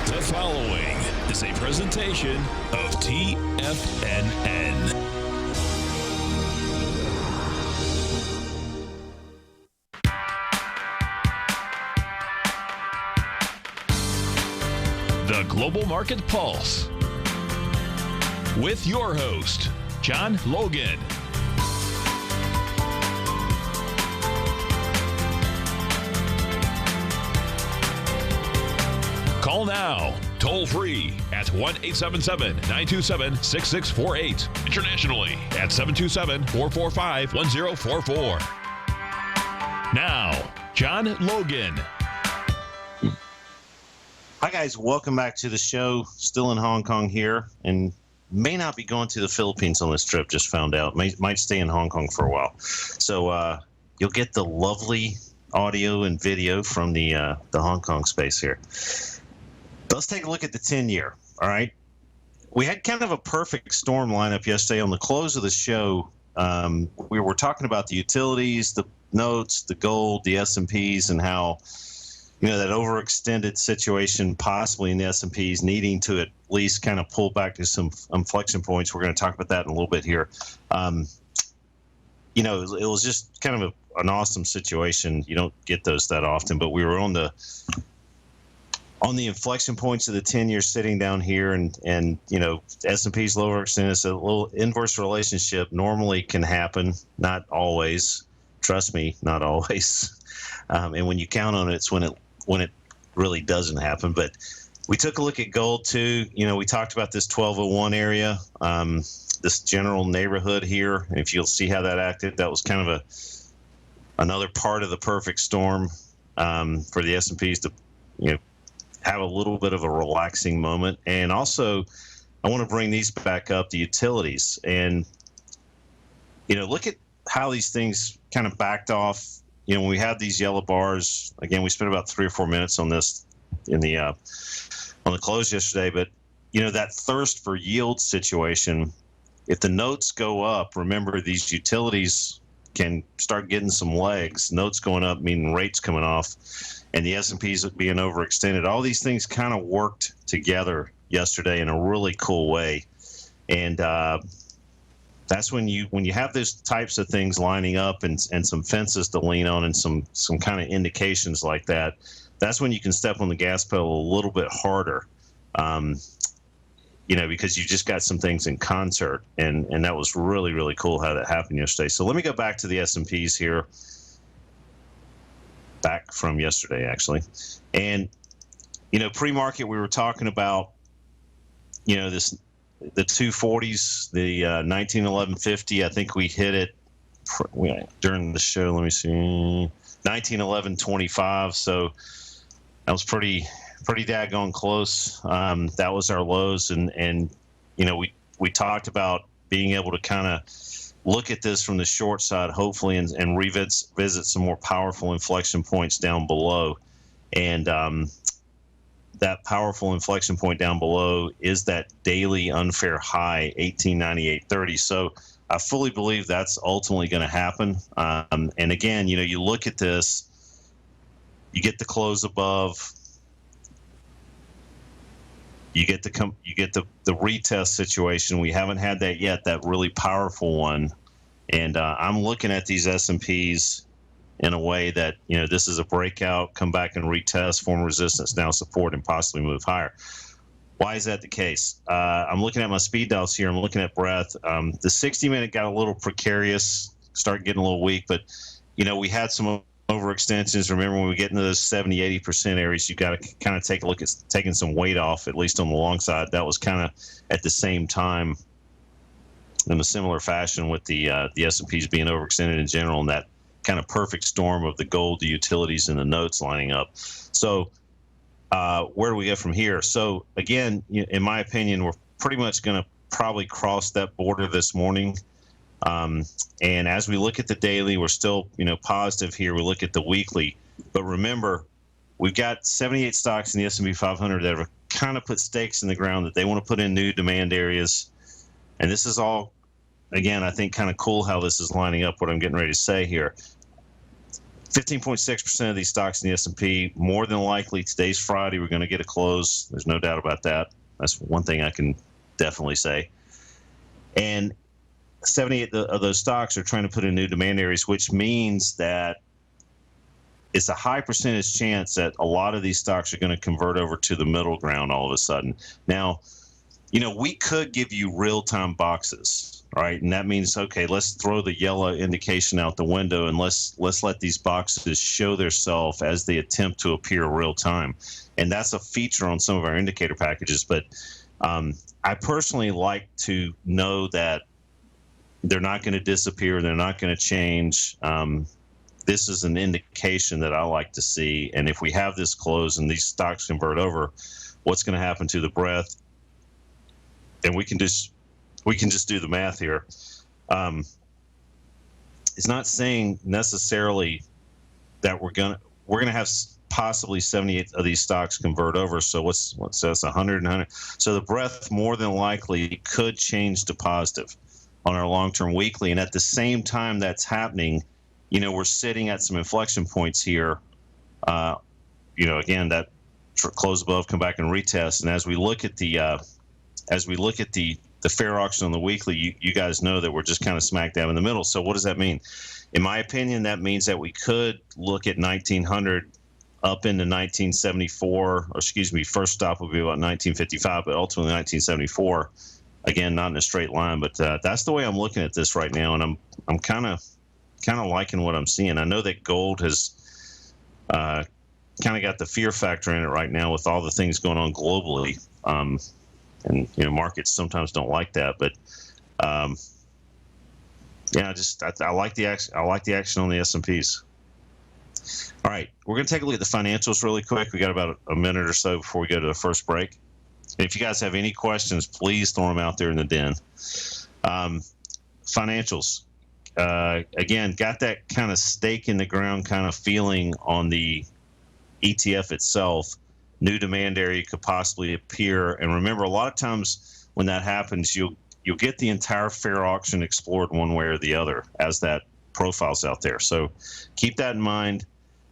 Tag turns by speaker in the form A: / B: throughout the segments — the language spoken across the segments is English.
A: The following is a presentation of TFNN. The Global Market Pulse with your host, John Logan. Call now, toll free at 1-877-927-6648. Internationally at 727-445-1044. Now, John Logan.
B: Hi, guys. Welcome back to the show. Still in Hong Kong here, and may not be going to the Philippines on this trip. Just found out. Might stay in Hong Kong for a while. So you'll get the lovely audio and video from the Hong Kong space here. Let's take a look at the 10-year, all right? We had kind of a perfect storm lineup yesterday. On the close of the show, we were talking about the utilities, the notes, the gold, the S&Ps, and how, that overextended situation possibly in the S&Ps needing to at least kind of pull back to some inflection points. We're going to talk about that in a little bit here. It was just kind of an awesome situation. You don't get those that often, but we were on the inflection points of the 10-year sitting down here, and S&P's lower extended. It's a little inverse relationship. Normally can happen, not always. Trust me, not always. And when you count on it, it's when it really doesn't happen. But we took a look at gold too. We talked about this 1201 area, this general neighborhood here. And if you'll see how that acted, that was kind of another part of the perfect storm for the S&Ps to have a little bit of a relaxing moment. And also, I want to bring these back up, the utilities. And, look at how these things kind of backed off. When we had these yellow bars, again, we spent about 3 or 4 minutes on this on the close yesterday. But, that thirst for yield situation, if the notes go up, remember these utilities can start getting some legs. Notes going up, meaning rates coming off, and the S&Ps being overextended. All these things kind of worked together yesterday in a really cool way. And that's when you have those types of things lining up and some fences to lean on and some kind of indications like that, that's when you can step on the gas pedal a little bit harder, because you just got some things in concert. And that was really, really cool how that happened yesterday. So let me go back to the S&Ps here. Back from yesterday, actually. And, pre-market, we were talking about, the 240s, the 1911.50. I think we hit it during the show. Let me see, 1911.25. So that was pretty daggone close. That was our lows. And we talked about being able to kind of look at this from the short side, hopefully, and revisit some more powerful inflection points down below. And that powerful inflection point down below is that daily unfair high, 1898.30. So I fully believe that's ultimately going to happen. And again, you look at this, you get the close above, you get the retest situation. We haven't had that yet, that really powerful one. And I'm looking at these S&Ps in a way that, this is a breakout, come back and retest, form resistance, now support, and possibly move higher. Why is that the case? I'm looking at my speed dials here. I'm looking at breadth. The 60-minute got a little precarious, started getting a little weak, but, we had some overextensions. Remember, when we get into those 70-80% areas, you got to kind of take a look at taking some weight off, at least on the long side. That was kind of at the same time in a similar fashion with the S&Ps being overextended in general, and that kind of perfect storm of the gold, the utilities, and the notes lining up. So where do we go from here? So again, in my opinion, we're pretty much going to probably cross that border this morning. And as we look at the daily, we're still, positive here. We look at the weekly, but remember, we've got 78 stocks in the S&P 500 that have kind of put stakes in the ground that they want to put in new demand areas. And this is all, again, I think kind of cool how this is lining up, what I'm getting ready to say here. 15.6% of these stocks in the S&P. More than likely, today's Friday, we're going to get a close. There's no doubt about that. That's one thing I can definitely say. And 78 of those stocks are trying to put in new demand areas, which means that it's a high percentage chance that a lot of these stocks are going to convert over to the middle ground all of a sudden. Now, we could give you real-time boxes, right? And that means, okay, let's throw the yellow indication out the window and let's let these boxes show themselves as they attempt to appear real-time. And that's a feature on some of our indicator packages. But I personally like to know that they're not going to disappear. They're not going to change. This is an indication that I like to see. And if we have this close and these stocks convert over, what's going to happen to the breadth? And we can just do the math here. It's not saying necessarily that we're gonna have possibly 78 of these stocks convert over. So what's that's 100 and 100. So the breadth more than likely could change to positive on our long-term weekly. And at the same time that's happening, we're sitting at some inflection points here. Again, that close above, come back and retest. And as we look at the fair auction on the weekly, you guys know that we're just kind of smack dab in the middle. So what does that mean? In my opinion, that means that we could look at 1900 up into 1974, or excuse me, first stop will be about 1955, but ultimately 1974. Again, not in a straight line, but that's the way I'm looking at this right now, and I'm kind of liking what I'm seeing. I know that gold has kind of got the fear factor in it right now with all the things going on globally. And markets sometimes don't like that, but I like the action. I like the action on the S&Ps. All right, we're going to take a look at the financials really quick. We got about a minute or so before we go to the first break. And if you guys have any questions, please throw them out there in the den. Financials, again, got that kind of stake in the ground kind of feeling on the ETF itself. New demand area could possibly appear. And remember, a lot of times when that happens, you'll get the entire fair auction explored one way or the other as that profile's out there. So keep that in mind.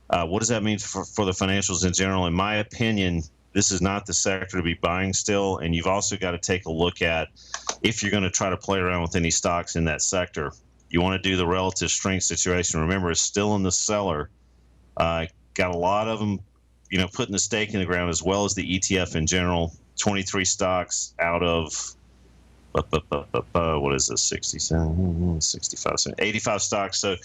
B: What does that mean for the financials in general? In my opinion, this is not the sector to be buying still. And you've also got to take a look at, if you're going to try to play around with any stocks in that sector, you want to do the relative strength situation. Remember, it's still in the seller. Got a lot of them putting the stake in the ground, as well as the ETF in general. 23 stocks out of, what is this, 67, 65, 85 stocks. So,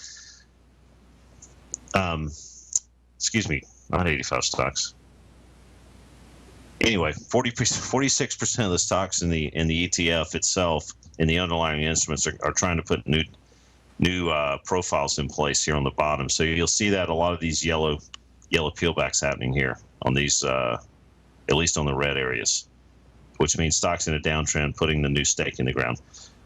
B: excuse me, not 85 stocks. Anyway, 46% of the stocks in the ETF itself, in the underlying instruments, are trying to put new profiles in place here on the bottom. So you'll see that a lot of these yellow peelbacks happening here on these, at least on the red areas, which means stocks in a downtrend putting the new stake in the ground.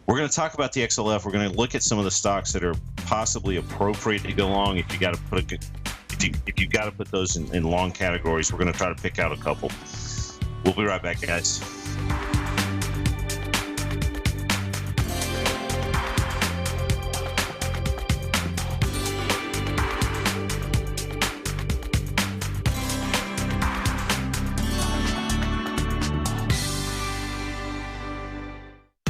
B: We're going to talk about the XLF. We're going to look at some of the stocks that are possibly appropriate to go long. If you got to put those in long categories, we're going to try to pick out a couple. We'll be right back, guys.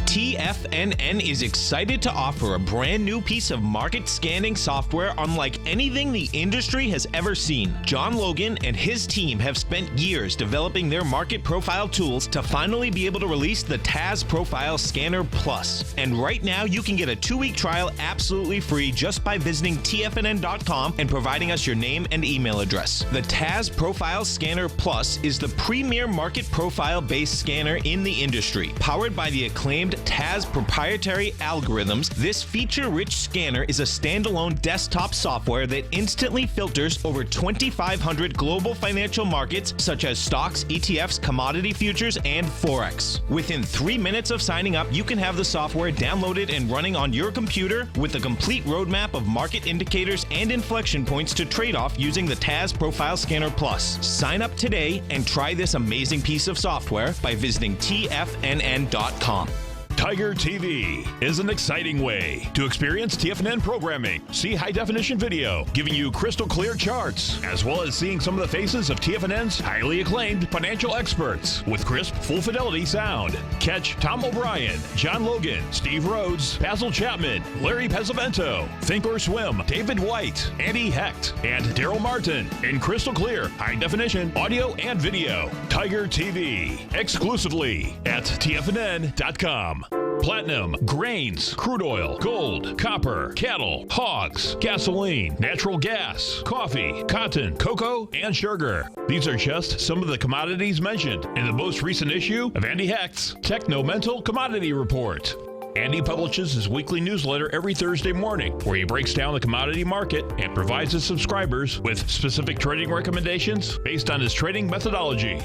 C: TFNN is excited to offer a brand new piece of market scanning software unlike anything the industry has ever seen. John Logan and his team have spent years developing their market profile tools to finally be able to release the TAS Profile Scanner Plus. And right now you can get a 2-week trial absolutely free just by visiting TFNN.com and providing us your name and email address. The TAS Profile Scanner Plus is the premier market profile-based scanner in the industry. Powered by the acclaimed TAS proprietary algorithms, this feature-rich scanner is a standalone desktop software that instantly filters over 2,500 global financial markets such as stocks, ETFs, commodity futures, and Forex. Within 3 minutes of signing up, you can have the software downloaded and running on your computer with a complete roadmap of market indicators and inflection points to trade off using the TAS Profile Scanner Plus. Sign up today and try this amazing piece of software by visiting TFNN.com.
A: Tiger TV is an exciting way to experience TFNN programming. See high-definition video, giving you crystal clear charts, as well as seeing some of the faces of TFNN's highly acclaimed financial experts with crisp, full-fidelity sound. Catch Tom O'Brien, John Logan, Steve Rhodes, Basil Chapman, Larry Pesavento, Think or Swim, David White, Andy Hecht, and Daryl Martin in crystal clear, high-definition audio and video. Tiger TV, exclusively at TFNN.com. Platinum, grains, crude oil, gold, copper, cattle, hogs, gasoline, natural gas, coffee, cotton, cocoa, and sugar. These are just some of the commodities mentioned in the most recent issue of Andy Hecht's Techno-Mental Commodity Report. Andy publishes his weekly newsletter every Thursday morning, where he breaks down the commodity market and provides his subscribers with specific trading recommendations based on his trading methodology.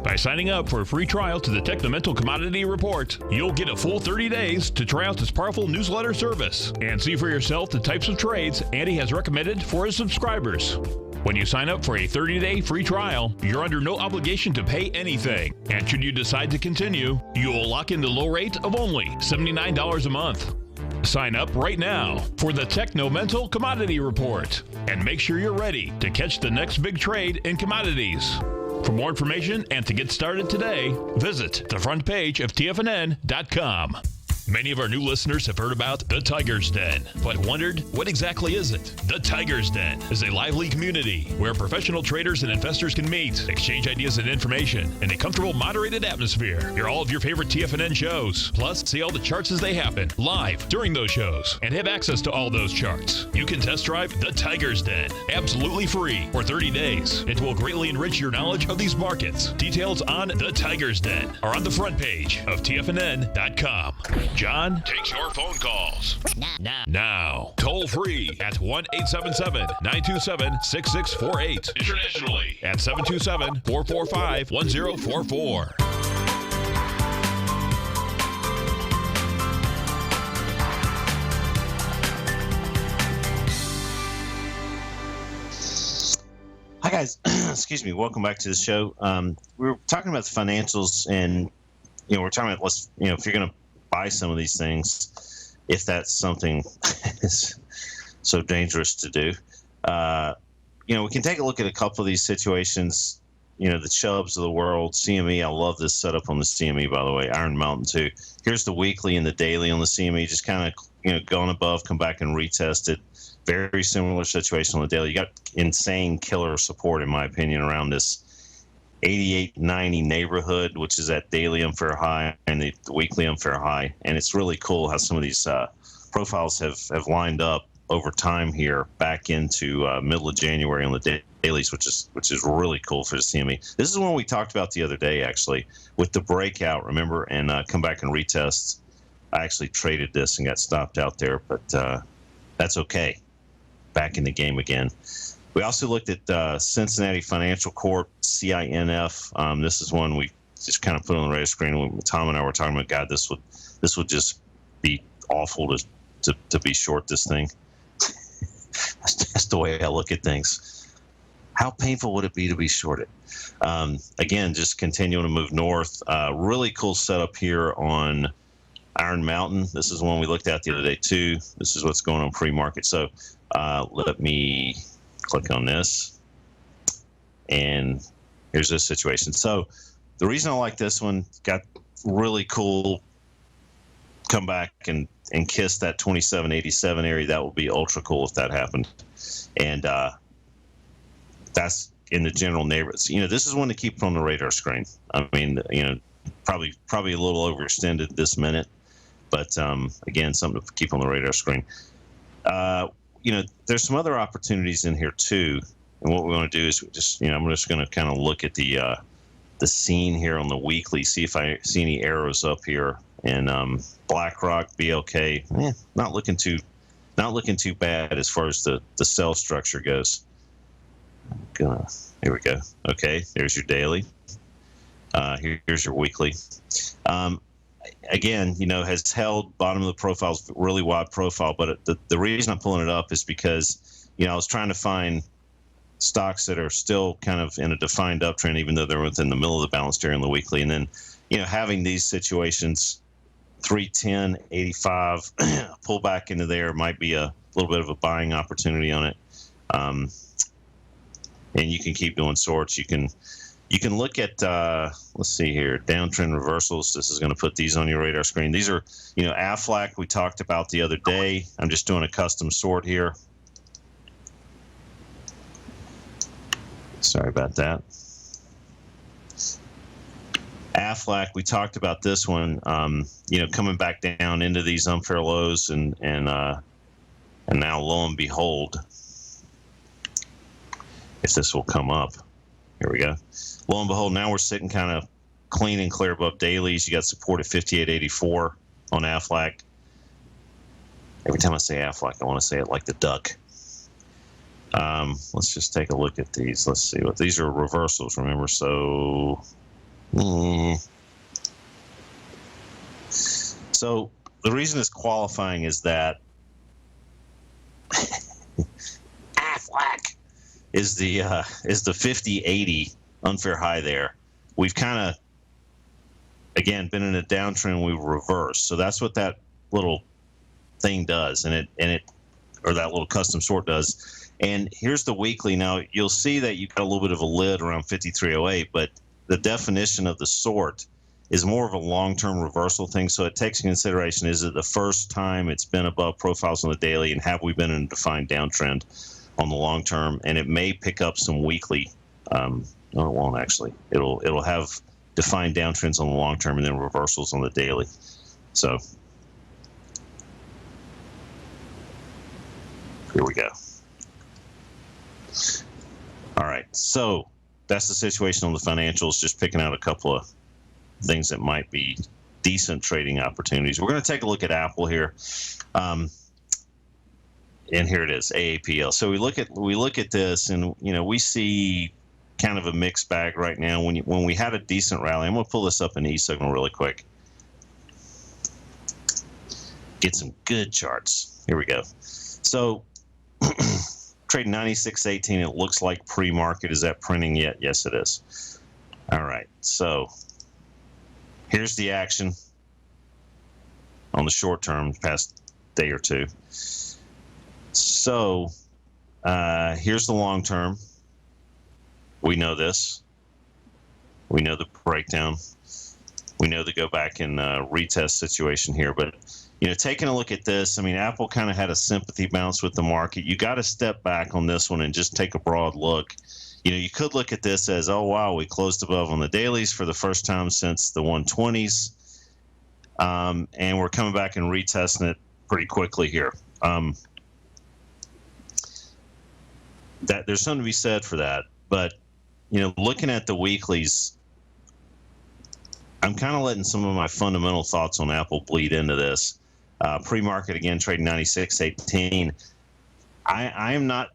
A: By signing up for a free trial to the Techno-Mental Commodity Report, you'll get a full 30 days to try out this powerful newsletter service and see for yourself the types of trades Andy has recommended for his subscribers. When you sign up for a 30-day free trial, you're under no obligation to pay anything. And should you decide to continue, you will lock in the low rate of only $79 a month. Sign up right now for the Techno-Mental Commodity Report and make sure you're ready to catch the next big trade in commodities. For more information and to get started today, visit the front page of TFNN.com. Many of our new listeners have heard about the Tiger's Den, but wondered, what exactly is it? The Tiger's Den is a lively community where professional traders and investors can meet, exchange ideas and information in a comfortable, moderated atmosphere. Hear all of your favorite TFNN shows, plus see all the charts as they happen live during those shows and have access to all those charts. You can test drive the Tiger's Den absolutely free for 30 days. It will greatly enrich your knowledge of these markets. Details on the Tiger's Den are on the front page of TFNN.com. John takes your phone calls. Now. Toll free at 1-877-927-6648. Internationally at 727-445-1044.
B: Hi guys, excuse me. Welcome back to the show. We were talking about the financials, and we're talking about if you're going to buy some of these things, if that's something is so dangerous to do. We can take a look at a couple of these situations. The Chubbs of the world, CME. I love this setup on the CME, by the way. Iron Mountain too. Here's the weekly and the daily on the CME. Just kind of going above, come back and retest it. Very similar situation on the daily. You got insane killer support, in my opinion, around this 88.90 neighborhood, which is that daily unfair high and the weekly unfair high. And it's really cool how some of these profiles have lined up over time here back into middle of January on the dailies, which is really cool for the CME. This is one we talked about the other day, actually, with the breakout, remember, and come back and retest. I actually traded this and got stopped out there, but that's okay. Back in the game again. We also looked at Cincinnati Financial Corp, CINF. This is one we just kind of put on the radar screen. Tom and I were talking about, God, this would just be awful to be short this thing. That's the way I look at things. How painful would it be to be shorted? Again, just continuing to move north. Really cool setup here on Iron Mountain. This is one we looked at the other day too. This is what's going on pre-market. So let me click on this, and here's this situation. So the reason I like this one, got really cool come back and kiss that 2787 area. That would be ultra cool if that happened. And that's in the general neighborhoods. This is one to keep on the radar screen. I mean, probably a little overextended this minute, but again, something to keep on the radar screen. There's some other opportunities in here too. And what we want to do is just, I'm just going to kind of look at the scene here on the weekly, see if I see any arrows up here. And BlackRock, BLK, not looking too bad as far as the cell structure goes. Here we go. Okay, there's your daily. Here's your weekly. Again, has held bottom of the profiles, really wide profile. But the reason I'm pulling it up is because, I was trying to find stocks that are still kind of in a defined uptrend, even though they're within the middle of the balanced area on the weekly. And then, having these situations 310.85 pull back into there might be a little bit of a buying opportunity on it. And you can keep doing sorts. You can look at let's see here, downtrend reversals. This is going to put these on your radar screen. These are, Aflac we talked about the other day. I'm just doing a custom sort here. Sorry about that. Aflac, we talked about this one, coming back down into these unfair lows, and now lo and behold, if this will come up, here we go. Lo and behold, now we're sitting kind of clean and clear above dailies. You got support at 58.84 on Aflac. Every time I say Aflac, I want to say it like the duck. Let's just take a look at these. Let's see what these are, reversals, remember. So so the reason it's qualifying is that Aflac is the 50.80 unfair high there. We've kind of, again, been in a downtrend. We reversed, so that's what that little thing does, and it or that little custom sort does. And here's the weekly. Now you'll see that you've got a little bit of a lid around 53.08, but the definition of the sort is more of a long-term reversal thing. So it takes into consideration, is it the first time it's been above profiles on the daily, and have we been in a defined downtrend on the long term? And it may pick up some weekly. No, it won't actually. It'll have defined downtrends on the long term and then reversals on the daily. So here we go. All right, so that's the situation on the financials, just picking out a couple of things that might be decent trading opportunities. We're going to take a look at Apple here. And here it is, AAPL. So we look at this, and we see kind of a mixed bag right now. When we had a decent rally, I'm going to pull this up in E-Signal really quick. Get some good charts. Here we go. So trading 96.18. It looks like pre-market. Is that printing yet? Yes, it is. All right. So here's the action on the short term, past day or two. So here's the long term. We know this. We know the breakdown. We know the go back and retest situation here. But taking a look at this, I mean, Apple kind of had a sympathy bounce with the market. You got to step back on this one and just take a broad look. You could look at this as, oh wow, we closed above on the dailies for the first time since the 120s, and we're coming back and retesting it pretty quickly here. That there's something to be said for that, but looking at the weeklies, I'm kind of letting some of my fundamental thoughts on Apple bleed into this. Pre-market, again, trading 96.18. I am not,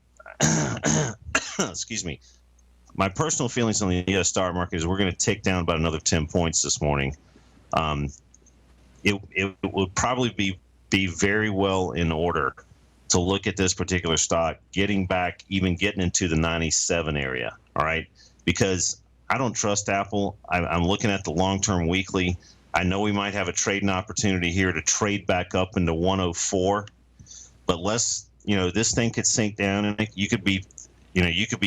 B: excuse me. My personal feelings on the U.S. stock market is we're going to tick down about another 10 points this morning. It would probably be very well in order to look at this particular stock, getting into the 97 area, all right? Because I don't trust Apple. I'm looking at the long-term weekly. I know we might have a trading opportunity here to trade back up into 104, but this thing could sink down, and you could be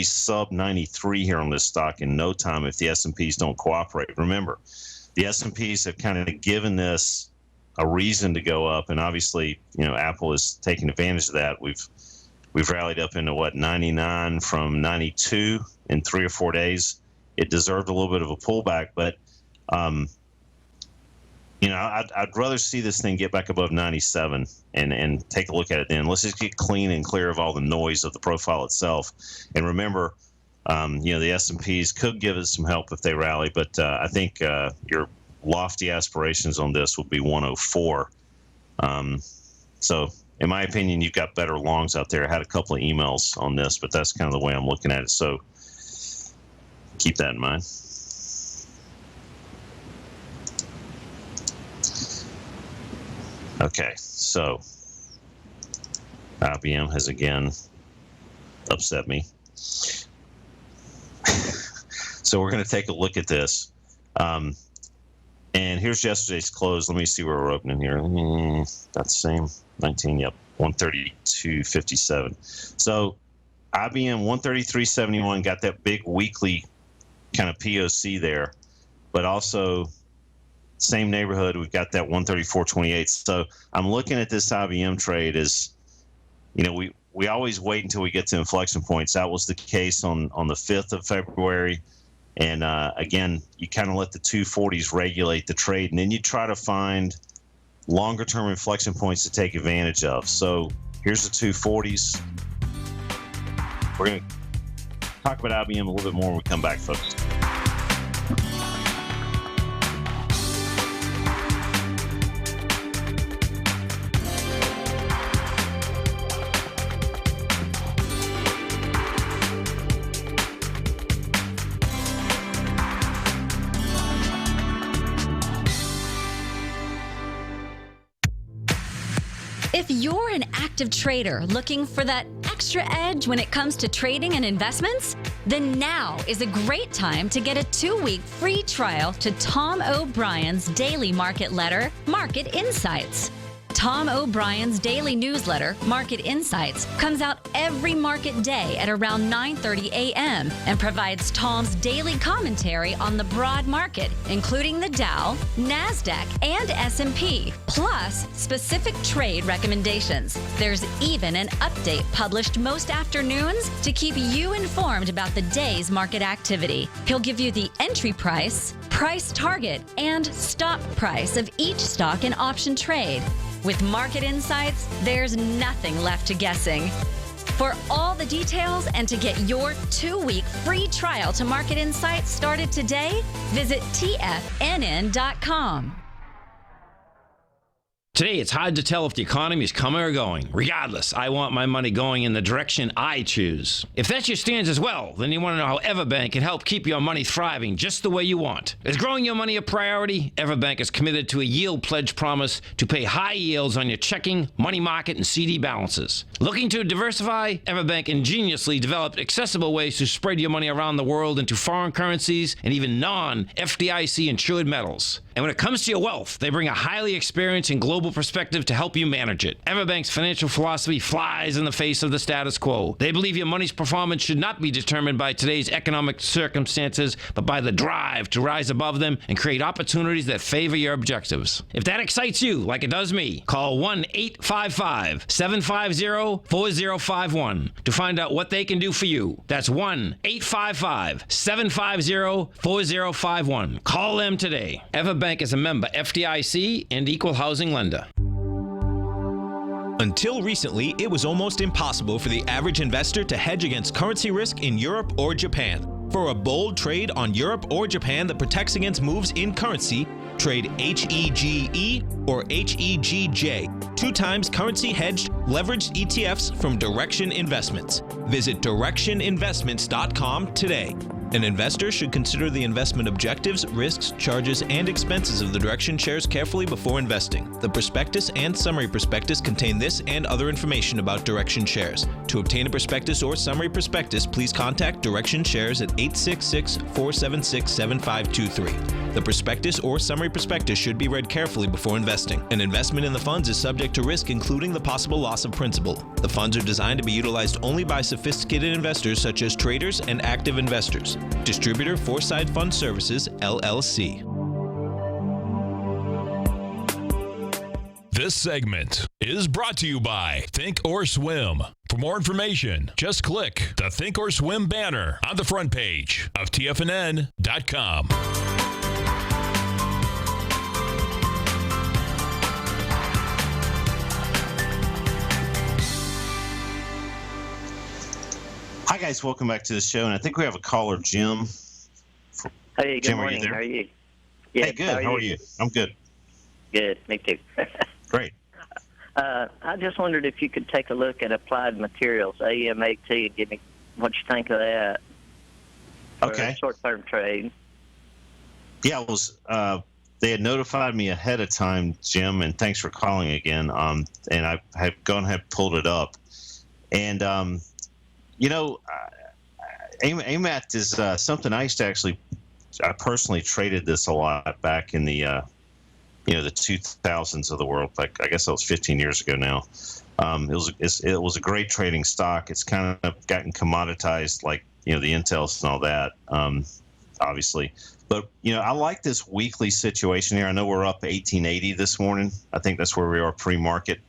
B: sub 93 here on this stock in no time if the S&Ps don't cooperate. Remember, the S&Ps have kind of given this a reason to go up, and obviously, Apple is taking advantage of that. We've rallied up into 99 from 92 in 3 or 4 days. It deserved a little bit of a pullback, but I'd rather see this thing get back above 97 and take a look at it then. Let's just get clean and clear of all the noise of the profile itself. And remember, the S&Ps could give us some help if they rally, but I think your lofty aspirations on this would be 104. So in my opinion, you've got better longs out there. I had a couple of emails on this, but that's kind of the way I'm looking at it. So keep that in mind. Okay, so IBM has again upset me. So we're going to take a look at this. And here's yesterday's close. Let me see where we're opening here. That's the same. 19, yep. 132.57. So IBM 133.71 got that big weekly kind of POC there, but also same neighborhood, we've got that 134.28. So I'm looking at this IBM trade as, we always wait until we get to inflection points. That was the case on the 5th of February. And again, you kind of let the 240s regulate the trade, and then you try to find longer term inflection points to take advantage of. So here's the 240s. We're going to talk about IBM a little bit more when we come back, folks.
D: If you're an active trader looking for that extra edge when it comes to trading and investments, then now is a great time to get a 2-week free trial to Tom O'Brien's daily market letter, Market Insights. Tom O'Brien's daily newsletter, Market Insights, comes out every market day at around 9:30 a.m. and provides Tom's daily commentary on the broad market, including the Dow, NASDAQ, and S&P, plus specific trade recommendations. There's even an update published most afternoons to keep you informed about the day's market activity. He'll give you the entry price, price target, and stop price of each stock and option trade. With Market Insights, there's nothing left to guessing. For all the details and to get your 2-week free trial to Market Insights started today, visit TFNN.com.
C: Today, it's hard to tell if the economy is coming or going. Regardless, I want my money going in the direction I choose. If that's your stance as well, then you want to know how Everbank can help keep your money thriving just the way you want. Is growing your money a priority? Everbank is committed to a yield pledge promise to pay high yields on your checking, money market, and CD balances. Looking to diversify? Everbank ingeniously developed accessible ways to spread your money around the world into foreign currencies and even non-FDIC insured metals. And when it comes to your wealth, they bring a highly experienced and global perspective to help you manage it. Everbank's financial philosophy flies in the face of the status quo. They believe your money's performance should not be determined by today's economic circumstances, but by the drive to rise above them and create opportunities that favor your objectives. If that excites you, like it does me, call 1-855-750-4051 to find out what they can do for you. That's 1-855-750-4051. Call them today. Everbank is a member FDIC and equal housing lender.
E: Until recently, it was almost impossible for the average investor to hedge against currency risk in Europe or Japan. For a bold trade on Europe or Japan that protects against moves in currency, trade HEGE or HEGJ, 2 times currency hedged leveraged ETFs from Direction Investments. Visit directioninvestments.com today. An investor should consider the investment objectives, risks, charges, and expenses of the Direction shares carefully before investing. The prospectus and summary prospectus contain this and other information about Direction shares. To obtain a prospectus or summary prospectus, please contact Direction shares at 866-476-7523. The prospectus or summary prospectus should be read carefully before investing. An investment in the funds is subject to risk, including the possible loss of principal. The funds are designed to be utilized only by sophisticated investors such as traders and active investors. Distributor Foreside Fund Services, LLC.
A: This segment is brought to you by Think or Swim. For more information, just click the Think or Swim banner on the front page of TFNN.com.
B: Hi, guys. Welcome back to the show. And I think we have a caller, Jim.
F: Hey, good
B: Jim,
F: morning.
B: Are you there?
F: How are you? Yes,
B: hey, good. How are you? I'm good.
F: Good. Me too.
B: Great.
F: I just wondered if you could take a look at Applied Materials, AMAT, and give me what you think of that.
B: Okay.
F: Short-term trade.
B: Yeah, it was. They had notified me ahead of time, Jim, and thanks for calling again. And I have gone ahead and pulled it up, and AMAT is something I used to actually I personally traded this a lot back in the the 2000s of the world. Like I guess that was 15 years ago now. It was a great trading stock. It's kind of gotten commoditized, like the Intels and all that, obviously. But I like this weekly situation here. I know we're up 1880 this morning. I think that's where we are pre-market.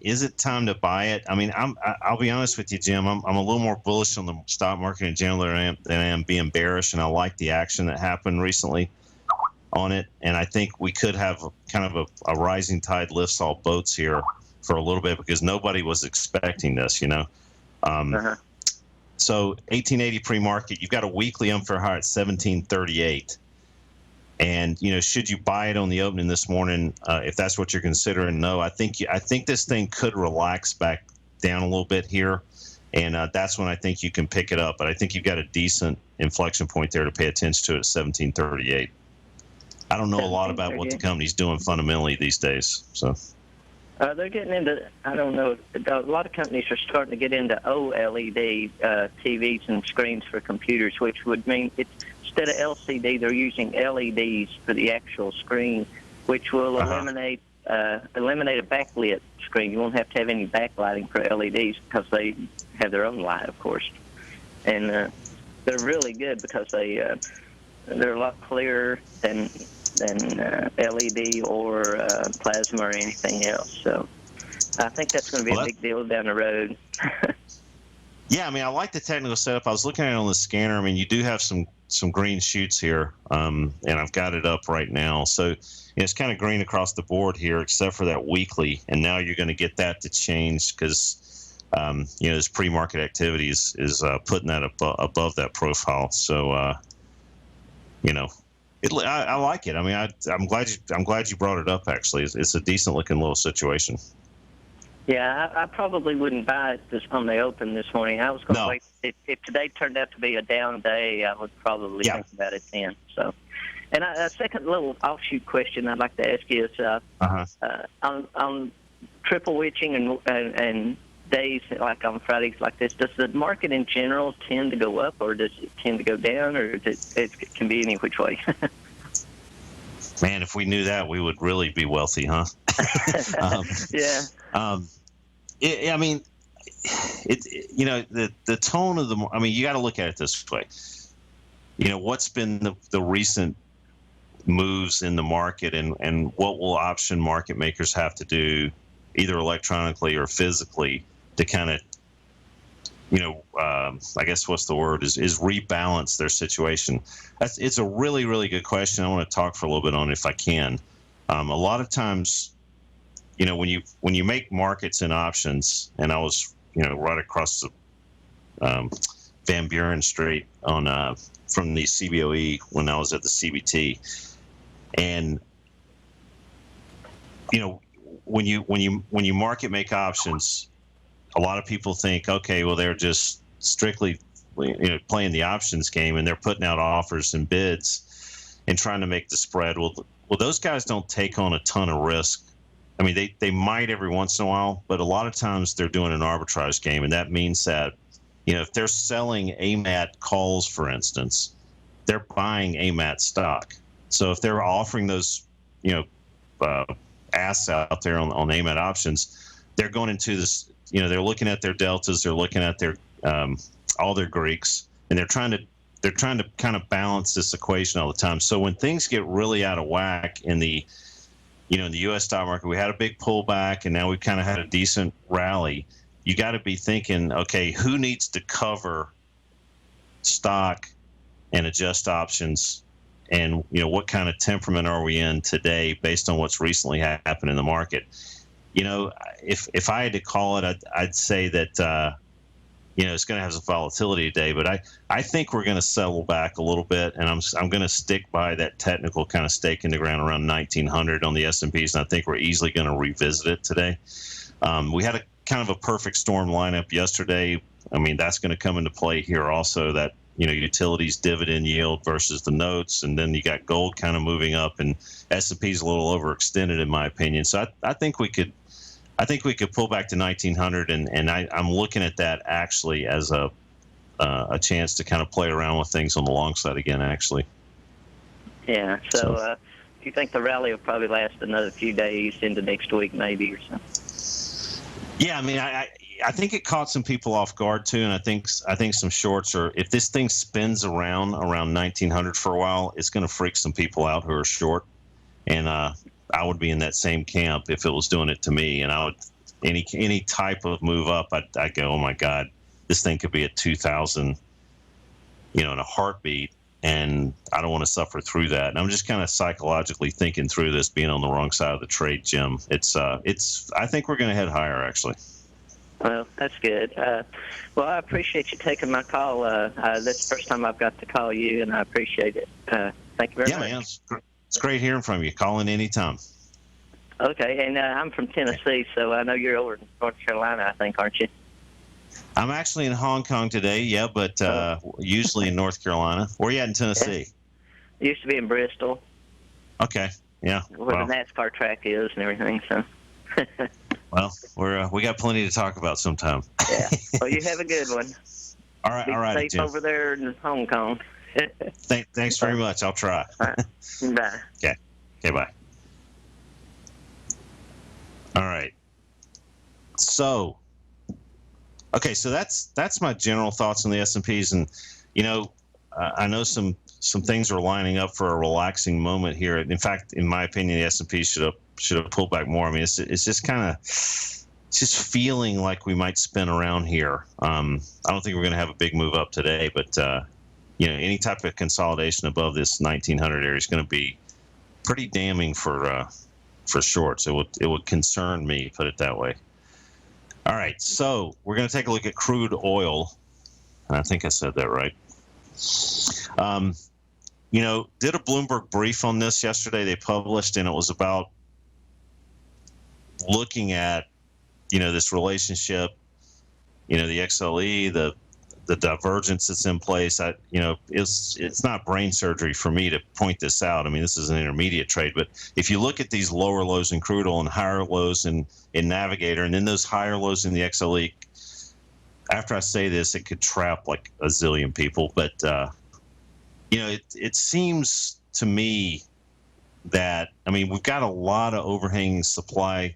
B: Is it time to buy it? I mean, I'll be honest with you, Jim. I'm a little more bullish on the stock market in general than I am being bearish, and I like the action that happened recently on it. And I think we could have kind of a rising tide lifts all boats here for a little bit because nobody was expecting this, So 1880 pre-market, you've got a weekly unfair high at 1738. And should you buy it on the opening this morning? If that's what you're considering, no. I think this thing could relax back down a little bit here, and that's when I think you can pick it up. But I think you've got a decent inflection point there to pay attention to at 1738. I don't know a lot about what the company's doing fundamentally these days, so.
F: They're getting into, I don't know, a lot of companies are starting to get into OLED TVs and screens for computers, which would mean instead of LCD, they're using LEDs for the actual screen, which will eliminate a backlit screen. You won't have to have any backlighting for LEDs because they have their own light, of course. And they're really good because they're a lot clearer than LED or plasma or anything else. So I think that's going to be a big deal down the road.
B: Yeah, I mean, I like the technical setup. I was looking at it on the scanner. I mean, you do have some green shoots here, and I've got it up right now. So it's kind of green across the board here, except for that weekly. And now you're going to get that to change because this pre-market activity is putting that above that profile. So I like it. I mean, I'm glad you brought it up. Actually, it's a decent looking little situation.
F: Yeah, I probably wouldn't buy it on the open this morning. I was going to wait. If today turned out to be a down day, I would probably think about it then. So, and a second little offshoot question I'd like to ask you is on triple witching and days like on Fridays like this, does the market in general tend to go up, or does it tend to go down, or it can be any which way?
B: Man, if we knew that, we would really be wealthy, huh?
F: Yeah.
B: I mean, the tone of I mean, you got to look at it this way. What's been the recent moves in the market, and what will option market makers have to do, either electronically or physically, to kind of, I guess what's the word is rebalance their situation. It's a really, really good question. I want to talk for a little bit on it if I can. A lot of times, when you make markets in options, and I was, right across the Van Buren Street on from the CBOE when I was at the CBT, and when you market make options, a lot of people think, okay, well, they're just strictly playing the options game, and they're putting out offers and bids and trying to make the spread. Well, those guys don't take on a ton of risk. I mean, they might every once in a while, but a lot of times they're doing an arbitrage game, and that means that if they're selling AMAT calls, for instance, they're buying AMAT stock. So if they're offering those asks out there on AMAT options, they're going into this. They're looking at their deltas, they're looking at their all their Greeks, and they're trying to kind of balance this equation all the time. So when things get really out of whack in the in the U.S. stock market, we had a big pullback, and now we've kind of had a decent rally. You got to be thinking, okay, who needs to cover stock and adjust options, and what kind of temperament are we in today based on what's recently happened in the market? If I had to call it, I'd say that it's going to have some volatility today, but I think we're going to settle back a little bit, and I'm going to stick by that technical kind of stake in the ground around 1900 on the S&Ps, and I think we're easily going to revisit it today. We had a kind of a perfect storm lineup yesterday. I mean, that's going to come into play here also, that utilities dividend yield versus the notes, and then you got gold kind of moving up, and S&P's a little overextended in my opinion. So I think we could pull back to 1900, and I'm looking at that actually as a a chance to kind of play around with things on the long side again, actually.
F: Yeah. So you think the rally will probably last another few days into next week, maybe, or something?
B: Yeah, I mean, I think it caught some people off guard too, and I think some shorts are. If this thing spins around 1900 for a while, it's going to freak some people out who are short, and I would be in that same camp if it was doing it to me. And I would any type of move up, I'd go, oh my God, this thing could be at 2000, in a heartbeat, and I don't want to suffer through that. And I'm just kind of psychologically thinking through this, being on the wrong side of the trade, Jim. I think we're going to head higher, actually.
F: Well, that's good. Well, I appreciate you taking my call. That's the first time I've got to call you, and I appreciate it. Thank you very much.
B: Yeah, man, it's great hearing from you. Call in anytime.
F: Okay, and I'm from Tennessee, so I know you're over in North Carolina, I think, aren't you?
B: I'm actually in Hong Kong today, yeah, but usually in North Carolina. Where are you at in Tennessee?
F: Yeah. Used to be in Bristol.
B: Okay, yeah.
F: Where the NASCAR track is and everything, so...
B: Well, we got plenty to talk about sometime.
F: Yeah. Well, you have a good one.
B: All right,
F: Be safe
B: Jim.
F: over there in Hong Kong.
B: Thanks very much. I'll try.
F: All right. Bye.
B: Okay, bye. All right. So that's my general thoughts on the S&Ps, and I know some things are lining up for a relaxing moment here. In fact, in my opinion, the S&P should have pulled back more. I mean, it's just kind of just feeling like we might spin around here. I don't think we're going to have a big move up today, but any type of consolidation above this 1900 area is going to be pretty damning for shorts. It would concern me, put it that way. All right, so we're going to take a look at crude oil. I think I said that right. Did a Bloomberg brief on this yesterday. They published, and it was about looking at, this relationship, the XLE, the divergence that's in place. It's not brain surgery for me to point this out. I mean, this is an intermediate trade, but if you look at these lower lows in crude oil and higher lows in Navigator, and then those higher lows in the XLE, after I say this, it could trap like a zillion people, but it seems to me that, we've got a lot of overhanging supply,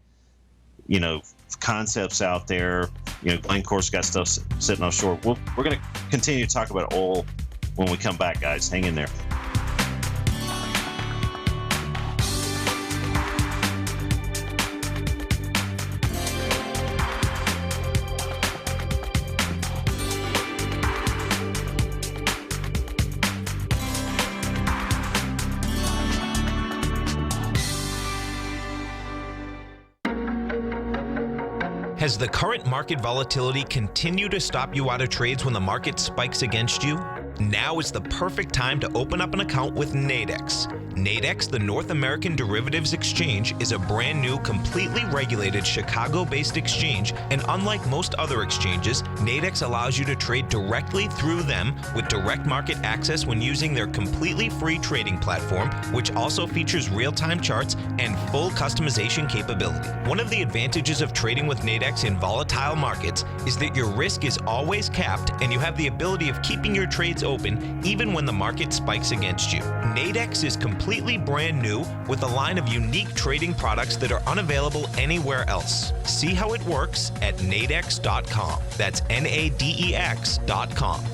B: concepts out there. Glencore's got stuff sitting offshore. We're going to continue to talk about oil when we come back, guys. Hang in there.
C: Has the current market volatility continued to stop you out of trades when the market spikes against you? Now is the perfect time to open up an account with Nadex. Nadex, the North American Derivatives Exchange, is a brand new, completely regulated Chicago-based exchange, and unlike most other exchanges, Nadex allows you to trade directly through them with direct market access when using their completely free trading platform, which also features real-time charts and full customization capability. One of the advantages of trading with Nadex in volatile markets is that your risk is always capped and you have the ability of keeping your trades open even when the market spikes against you. Nadex is completely brand new with a line of unique trading products that are unavailable anywhere else. See how it works at nadex.com. That's NADEX.com.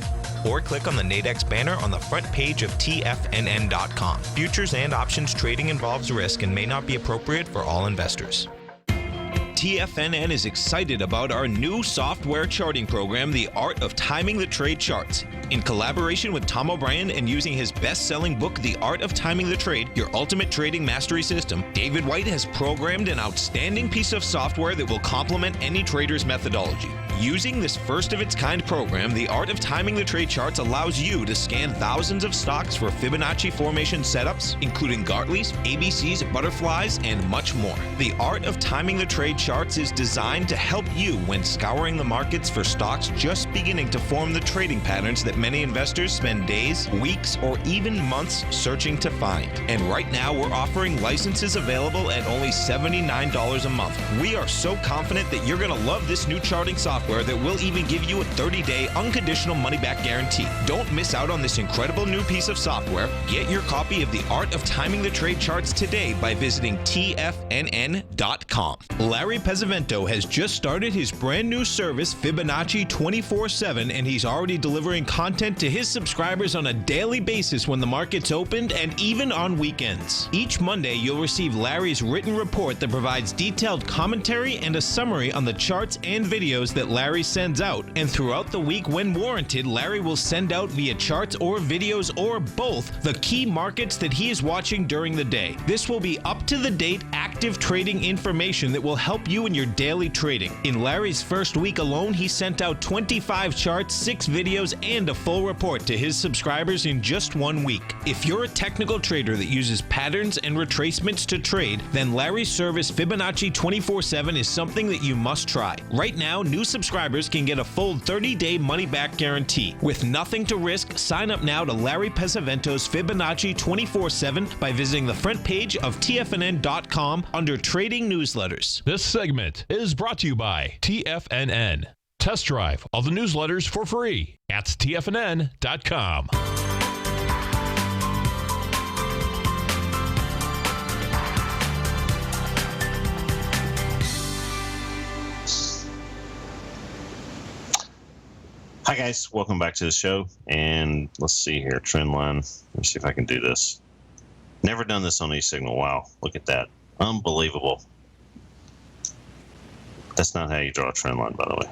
C: Or click on the Nadex banner on the front page of TFNN.com. Futures and options trading involves risk and may not be appropriate for all investors. TFNN is excited about our new software charting program, The Art of Timing the Trade Charts. In collaboration with Tom O'Brien and using his best-selling book, The Art of Timing the Trade, Your Ultimate Trading Mastery System, David White has programmed an outstanding piece of software that will complement any trader's methodology. Using this first-of-its-kind program, The Art of Timing the Trade Charts allows you to scan thousands of stocks for Fibonacci formation setups, including Gartley's, ABC's, butterflies, and much more. The Art of Timing the Trade Charts is designed to help you when scouring the markets for stocks just beginning to form the trading patterns that many investors spend days, weeks, or even months searching to find. And right now, we're offering licenses available at only $79 a month. We are so confident that you're going to love this new charting software
E: software that will even give you a 30-day unconditional money-back guarantee. Don't miss out on this incredible new piece of software. Get your copy of The Art of Timing the Trade Charts today by visiting TFNN.com. Larry Pesavento has just started his brand new service, Fibonacci 24/7, and he's already delivering content to his subscribers on a daily basis when the market's opened and even on weekends. Each Monday, you'll receive Larry's written report that provides detailed commentary and a summary on the charts and videos that Larry sends out. And throughout the week, when warranted, Larry will send out via charts or videos or both the key markets that he is watching during the day. This will be up-to-the-date, active trading information that will help you in your daily trading. In Larry's first week alone, he sent out 25 charts, 6 videos, and a full report to his subscribers in just 1 week. If you're a technical trader that uses patterns and retracements to trade, then Larry's service Fibonacci 24/7 is something that you must try. Right now, new subscribers can get a full 30-day money-back guarantee. With nothing to risk, sign up now to Larry Pesavento's Fibonacci 24/7 by visiting the front page of TFNN.com under Trading Newsletters.
A: This segment is brought to you by TFNN. Test drive all the newsletters for free at TFNN.com.
B: Hi guys, welcome back to the show. And let's see here, trend line. Let me see if I can do this. Never done this on eSignal. Wow, look at that. Unbelievable. That's not how you draw a trend line, by the way.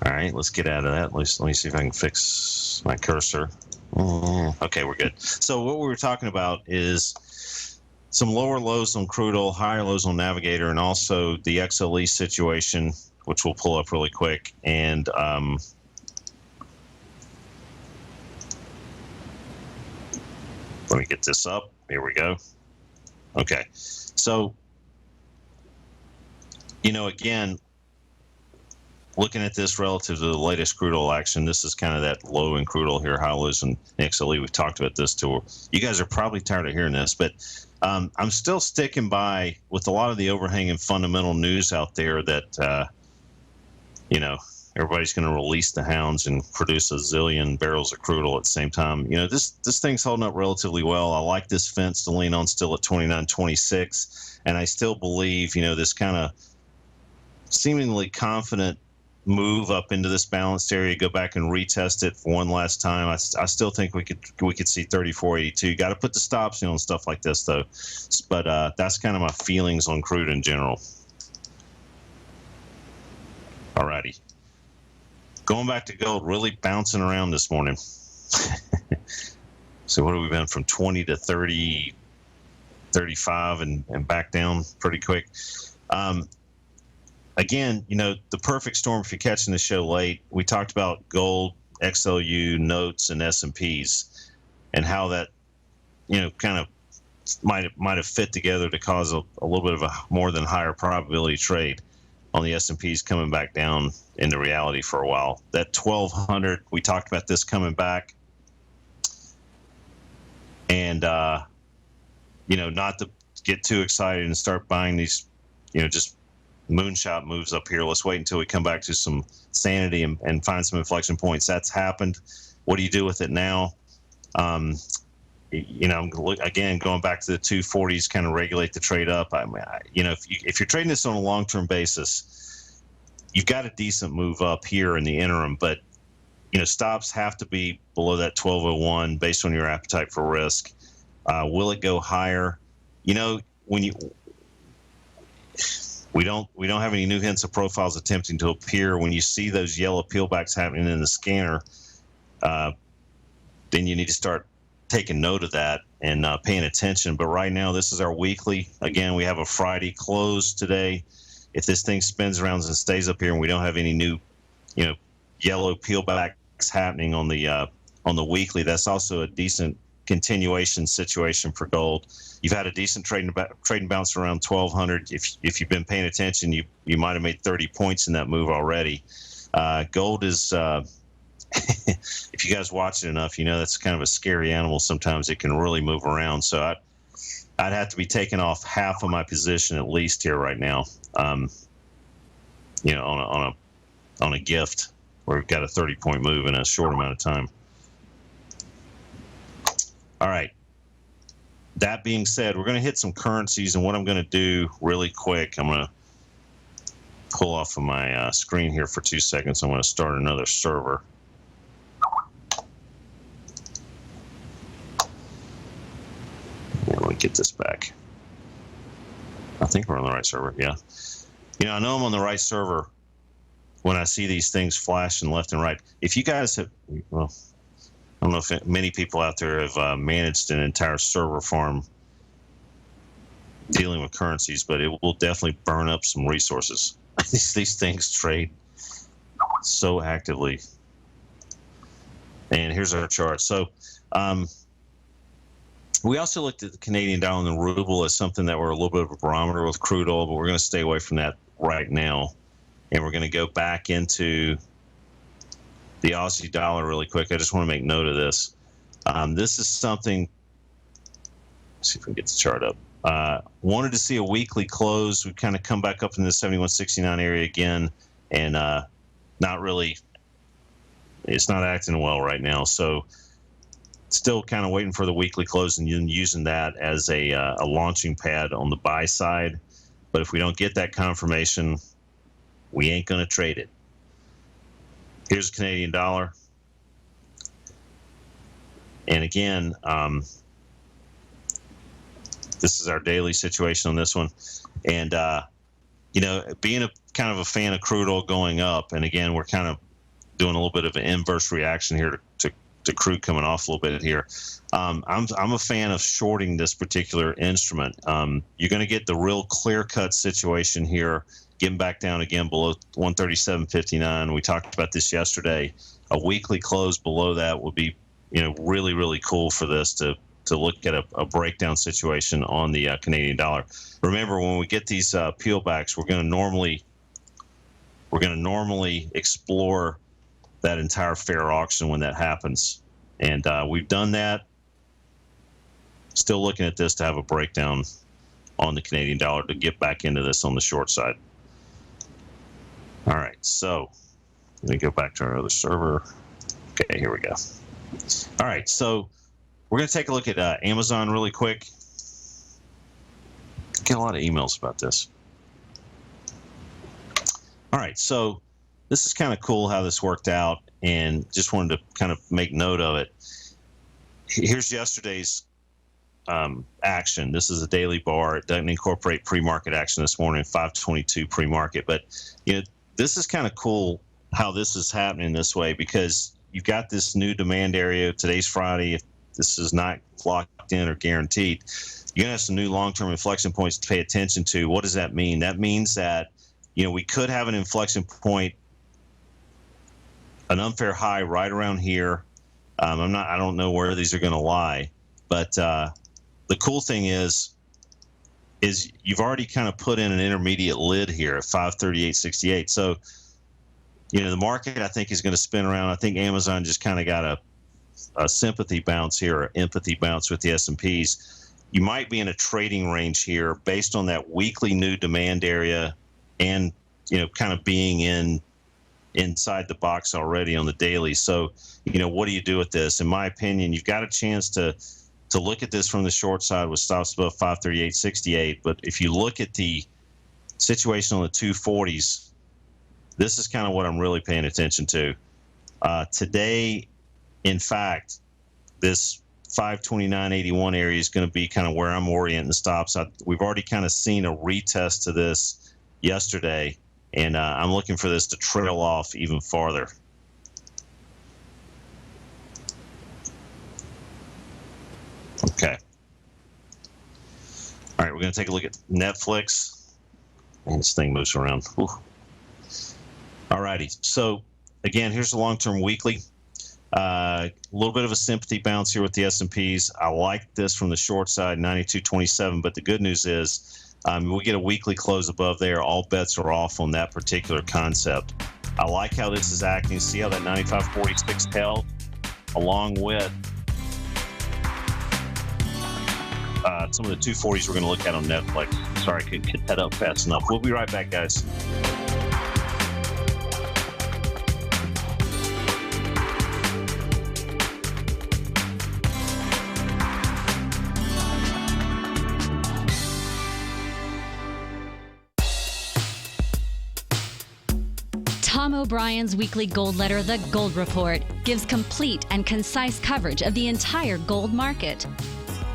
B: All right, let's get out of that. Let me see if I can fix my cursor. Okay, we're good. So what we were talking about is some lower lows on crude oil, higher lows on Navigator, and also the XLE situation, which we'll pull up really quick. And let me get this up. Here we go. Okay. So, again, looking at this relative to the latest crude oil action, this is kind of that low in crude oil here, high lows in XLE. We've talked about this too. You guys are probably tired of hearing this, but I'm still sticking by with a lot of the overhanging fundamental news out there that, everybody's going to release the hounds and produce a zillion barrels of crude oil at the same time. This thing's holding up relatively well. I like this fence to lean on still at 29.26, and I still believe, this kind of seemingly confident move up into this balanced area, go back and retest it for one last time. I still think we could see 34.82. Got to put the stops on stuff like this though. But that's kind of my feelings on crude in general. Alrighty. Going back to gold, really bouncing around this morning. So what have we been from 20 to 30, 35 and back down pretty quick. Again, the perfect storm, if you're catching the show late, we talked about gold, XLU, notes, and S&Ps, and how that, kind of might have fit together to cause a little bit of a more than higher probability trade on the S&Ps coming back down into reality for a while. That 1200, we talked about this coming back, and not to get too excited and start buying these, just moonshot moves up here. Let's wait until we come back to some sanity and find some inflection points. That's happened. What do you do with it now? Again, going back to the 240s, kind of regulate the trade up. If you're trading this on a long-term basis, you've got a decent move up here in the interim, but stops have to be below that 1201 based on your appetite for risk. Will it go higher? We don't have any new hints of profiles attempting to appear. When you see those yellow peelbacks happening in the scanner, then you need to start taking note of that and paying attention. But right now, this is our weekly. Again, we have a Friday close today. If this thing spins around and stays up here, and we don't have any new, yellow peelbacks happening on the weekly, that's also a decent continuation situation for gold. You've had a decent trading bounce around 1200. If you've been paying attention, you might have made 30 points in that move already. Gold is, if you guys watch it enough, that's kind of a scary animal. Sometimes it can really move around. So I'd have to be taking off half of my position at least here right now. on a gift where we've got a 30-point move in a short amount of time. All right. That being said, we're going to hit some currencies, and what I'm going to do really quick, I'm going to pull off of my screen here for 2 seconds. I'm going to start another server. Let me get this back. I think we're on the right server. Yeah. I know I'm on the right server when I see these things flashing left and right. If you guys have, well, I don't know if many people out there have managed an entire server farm dealing with currencies, but it will definitely burn up some resources. These things trade so actively. And here's our chart. So we also looked at the Canadian dollar and the ruble as something that were a little bit of a barometer with crude oil, but we're going to stay away from that right now. And we're going to go back into the Aussie dollar really quick. I just want to make note of this. This is something, let's see if we can get the chart up. Wanted to see a weekly close. We kind of come back up in the 71.69 area again, and not really, it's not acting well right now. So still kind of waiting for the weekly close and using that as a launching pad on the buy side. But if we don't get that confirmation, we ain't going to trade it. Here's the Canadian dollar. And again, this is our daily situation on this one. And, being a kind of a fan of crude oil going up, and again, we're kind of doing a little bit of an inverse reaction here to crude coming off a little bit here. I'm a fan of shorting this particular instrument. You're going to get the real clear-cut situation here, getting back down again below 137.59. We talked about this yesterday. A weekly close below that would be, really, really cool for this to look at a breakdown situation on the Canadian dollar. Remember, when we get these peelbacks, we're going to normally explore that entire fair auction when that happens, and we've done that. Still looking at this to have a breakdown on the Canadian dollar to get back into this on the short side. All right, so let me go back to our other server. Okay, here we go. All right, so we're going to take a look at Amazon really quick. Get a lot of emails about this. All right, so this is kind of cool how this worked out, and just wanted to kind of make note of it. Here's yesterday's action. This is a daily bar. It doesn't incorporate pre-market action this morning, 5:22 pre-market. But this is kind of cool how this is happening this way, because you've got this new demand area. Today's Friday. If this is not locked in or guaranteed, you're going to have some new long-term inflection points to pay attention to. What does that mean? That means that we could have an inflection point, an unfair high right around here. I don't know where these are going to lie, but the cool thing is you've already kind of put in an intermediate lid here at 538.68. So, the market, I think, is going to spin around. I think Amazon just kind of got a sympathy bounce here, or empathy bounce with the S&Ps. You might be in a trading range here based on that weekly new demand area, and kind of being inside the box already on the daily. So, what do you do with this? In my opinion, you've got a chance to look at this from the short side with stops above 538.68. But if you look at the situation on the 240s, this is kind of what I'm really paying attention to. Today, in fact, this 529.81 area is going to be kind of where I'm orienting the stops. We've already kind of seen a retest to this yesterday, and I'm looking for this to trail off even farther. Okay. All right, we're going to take a look at Netflix. And this thing moves around. Whew. All righty. So, again, here's the long-term weekly. A little bit of a sympathy bounce here with the S&Ps. I like this from the short side, 92.27. But the good news is we get a weekly close above there. All bets are off on that particular concept. I like how this is acting. See how that 95.46 held along with some of the 240s we're going to look at on Netflix. Sorry, I couldn't get that up fast enough. We'll be right back, guys.
D: Tom O'Brien's weekly gold letter, The Gold Report, gives complete and concise coverage of the entire gold market.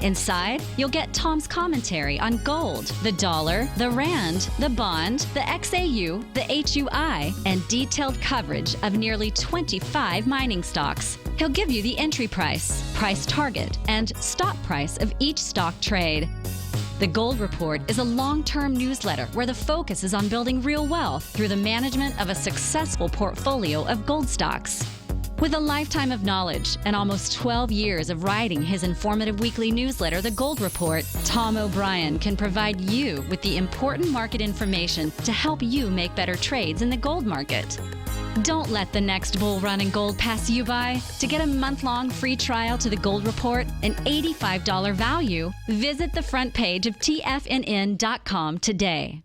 D: Inside, you'll get Tom's commentary on gold, the dollar, the rand, the bond, the XAU, the HUI, and detailed coverage of nearly 25 mining stocks. He'll give you the entry price, price target, and stop price of each stock trade. The Gold Report is a long-term newsletter where the focus is on building real wealth through the management of a successful portfolio of gold stocks. With a lifetime of knowledge and almost 12 years of writing his informative weekly newsletter, The Gold Report, Tom O'Brien can provide you with the important market information to help you make better trades in the gold market. Don't let the next bull run in gold pass you by. To get a month-long free trial to The Gold Report, an $85 value, visit the front page of TFNN.com today.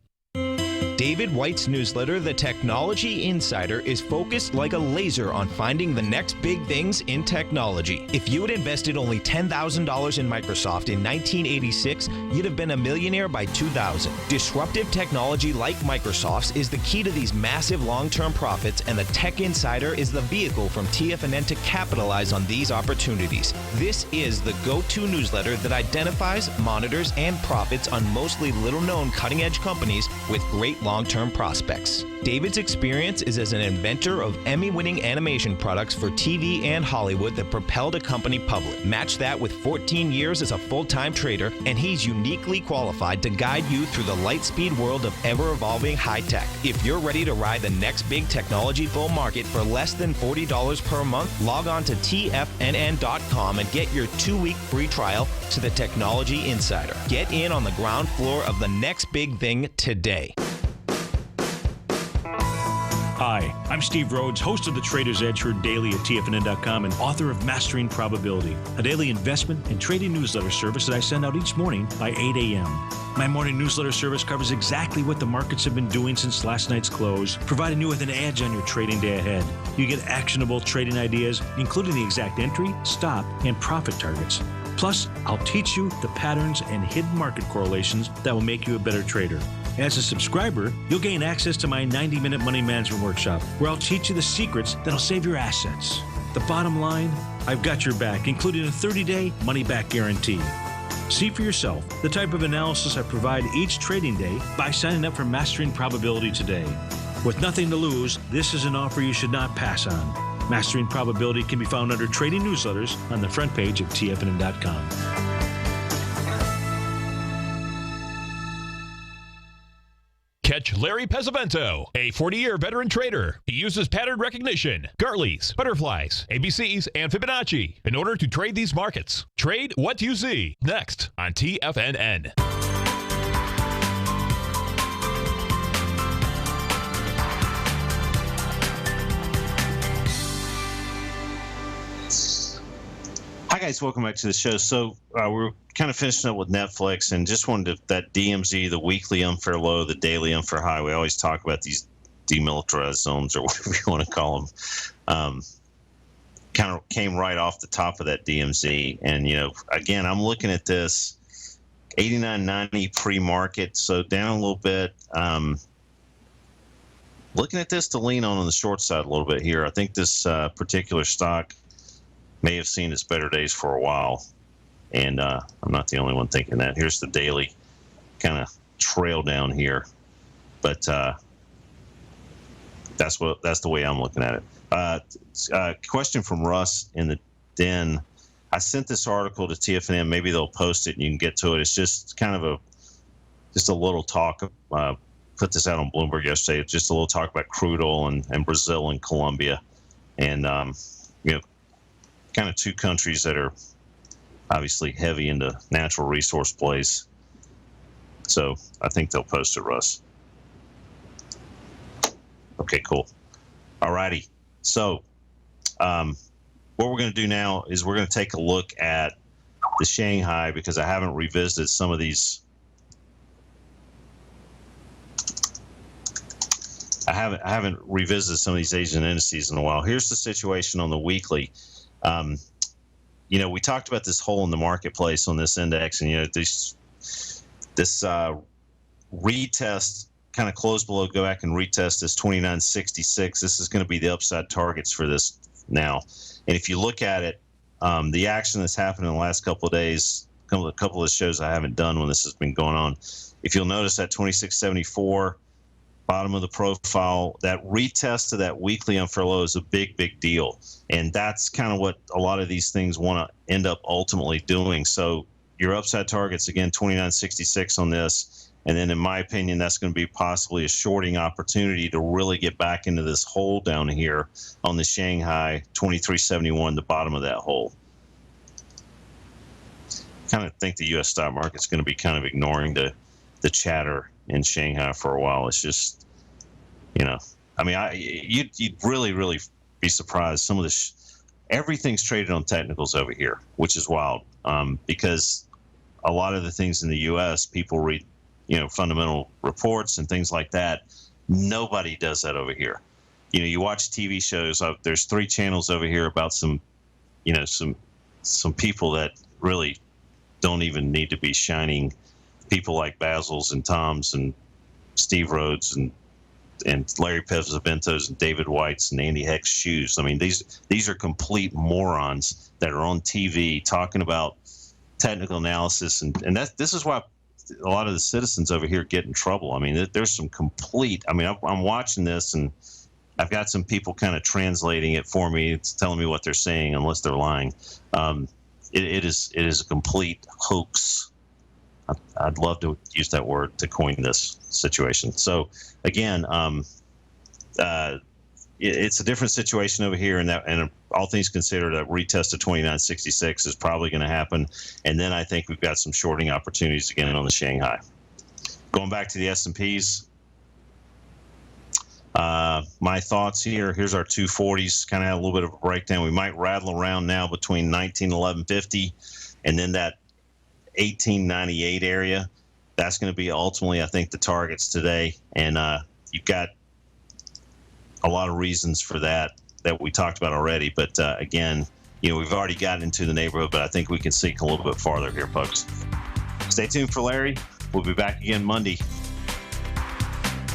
E: David White's newsletter, The Technology Insider, is focused like a laser on finding the next big things in technology. If you had invested only $10,000 in Microsoft in 1986, you'd have been a millionaire by 2000. Disruptive technology like Microsoft's is the key to these massive long-term profits, and the Tech Insider is the vehicle from TFNN to capitalize on these opportunities. This is the go-to newsletter that identifies, monitors, and profits on mostly little-known cutting-edge companies with great long-term prospects. David's experience is as an inventor of Emmy-winning animation products for TV and Hollywood that propelled a company public. Match that with 14 years as a full-time trader, and he's uniquely qualified to guide you through the light-speed world of ever-evolving high-tech. If you're ready to ride the next big technology bull market for less than $40 per month, log on to TFNN.com and get your 2-week free trial to the Technology Insider. Get in on the ground floor of the next big thing today.
G: Hi, I'm Steve Rhodes, host of the Trader's Edge heard daily at TFNN.com and author of Mastering Probability, a daily investment and trading newsletter service that I send out each morning by 8 a.m. My morning newsletter service covers exactly what the markets have been doing since last night's close, providing you with an edge on your trading day ahead. You get actionable trading ideas, including the exact entry, stop, and profit targets. Plus, I'll teach you the patterns and hidden market correlations that will make you a better trader. As a subscriber, you'll gain access to my 90-minute money management workshop, where I'll teach you the secrets that'll save your assets. The bottom line, I've got your back, including a 30-day money-back guarantee. See for yourself the type of analysis I provide each trading day by signing up for Mastering Probability today. With nothing to lose, this is an offer you should not pass on. Mastering Probability can be found under Trading Newsletters on the front page of TFNN.com.
A: Catch Larry Pesavento, a 40-year veteran trader. He uses pattern recognition, Gartley's, butterflies, ABCs, and Fibonacci in order to trade these markets. Trade what you see. Next on TFNN.
B: Hi guys, welcome back to the show. So we're kind of finishing up with Netflix, and just wanted to, that DMZ, the weekly unfair low, the daily unfair high. We always talk about these demilitarized zones, or whatever you want to call them. Kind of came right off the top of that DMZ, and again, I'm looking at this 89.90 pre-market, so down a little bit. Looking at this to lean on the short side a little bit here. I think this particular stock may have seen its better days for a while, and I'm not the only one thinking that. Here's the daily kind of trail down here, but that's the way I'm looking at it. Question from Russ in the den. I sent this article to TFNN. Maybe they'll post it and you can get to it. It's just kind of a little talk. Put this out on Bloomberg yesterday. It's just a little talk about crude oil and Brazil and Colombia, and kind of two countries that are obviously heavy into natural resource plays. So I think they'll post it, Russ. Okay, cool. All righty. So what we're going to do now is we're going to take a look at the Shanghai, because I haven't revisited some of these. I haven't revisited some of these Asian indices in a while. Here's the situation on the weekly. We talked about this hole in the marketplace on this index, and this retest kind of close below, go back and retest this 29.66. This is going to be the upside targets for this now. And if you look at it, the action that's happened in the last couple of days, a couple of shows I haven't done when this has been going on. If you'll notice that 26.74, bottom of the profile, that retest of that weekly unfair low is a big, big deal. And that's kind of what a lot of these things want to end up ultimately doing. So your upside targets, again, 29.66 on this. And then in my opinion, that's going to be possibly a shorting opportunity to really get back into this hole down here on the Shanghai, 23.71, the bottom of that hole. Kind of think the U.S. stock market's going to be kind of ignoring the chatter in Shanghai for a while. It's just, I mean, you'd really, really be surprised. Some of the everything's traded on technicals over here, which is wild, because a lot of the things in the U.S. people read, fundamental reports and things like that. Nobody does that over here. You watch TV shows. There's 3 channels over here about some people that really don't even need to be shining. People like Basil's and Tom's and Steve Rhodes and Larry Pevzaventos and David White's and Andy Heck's shoes. I mean, these are complete morons that are on TV talking about technical analysis, and this is why a lot of the citizens over here get in trouble. I mean, there's some complete. I mean, I'm watching this, and I've got some people kind of translating it for me. It's telling me what they're saying, unless they're lying. It is a complete hoax. I'd love to use that word to coin this situation. So again, it's a different situation over here, and all things considered, a retest of 29.66 is probably going to happen. And then I think we've got some shorting opportunities again on the Shanghai. Going back to the S&Ps, my thoughts here. Here's our 240s. Kind of had a little bit of a breakdown. We might rattle around now between 1911.50 and then that 1898 area. That's going to be ultimately, I think, the targets today. And you've got a lot of reasons for that we talked about already. But again, we've already gotten into the neighborhood, but I think we can seek a little bit farther here, folks. Stay tuned for Larry. We'll be back again Monday.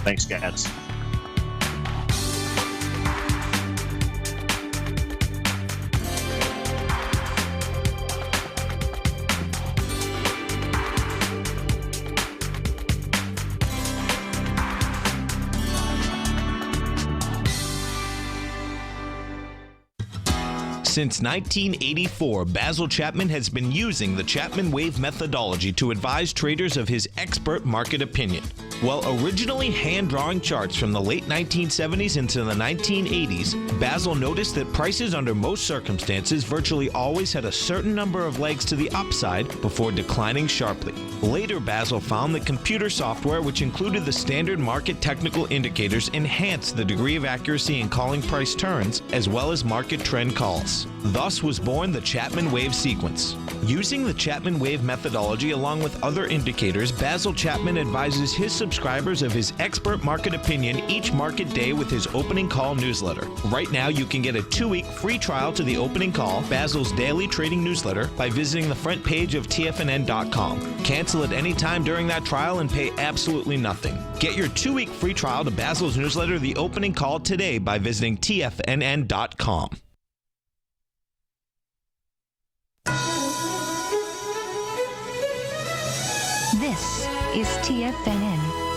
B: Thanks, guys.
C: Since 1984, Basil Chapman has been using the Chapman Wave methodology to advise traders of his expert market opinion. While originally hand-drawing charts from the late 1970s into the 1980s, Basil noticed that prices under most circumstances virtually always had a certain number of legs to the upside before declining sharply. Later, Basil found that computer software, which included the standard market technical indicators, enhanced the degree of accuracy in calling price turns, as well as market trend calls. Thus was born the Chapman Wave sequence. Using the Chapman Wave methodology along with other indicators, Basil Chapman advises his subscribers of his expert market opinion each market day with his opening call newsletter. Right now, you can get a 2-week free trial to the opening call, Basil's daily trading newsletter, by visiting the front page of TFNN.com. Cancel at any time during that trial and pay absolutely nothing. Get your 2-week free trial to Basil's newsletter, The Opening Call, today by visiting TFNN.com.
H: This is TFNN.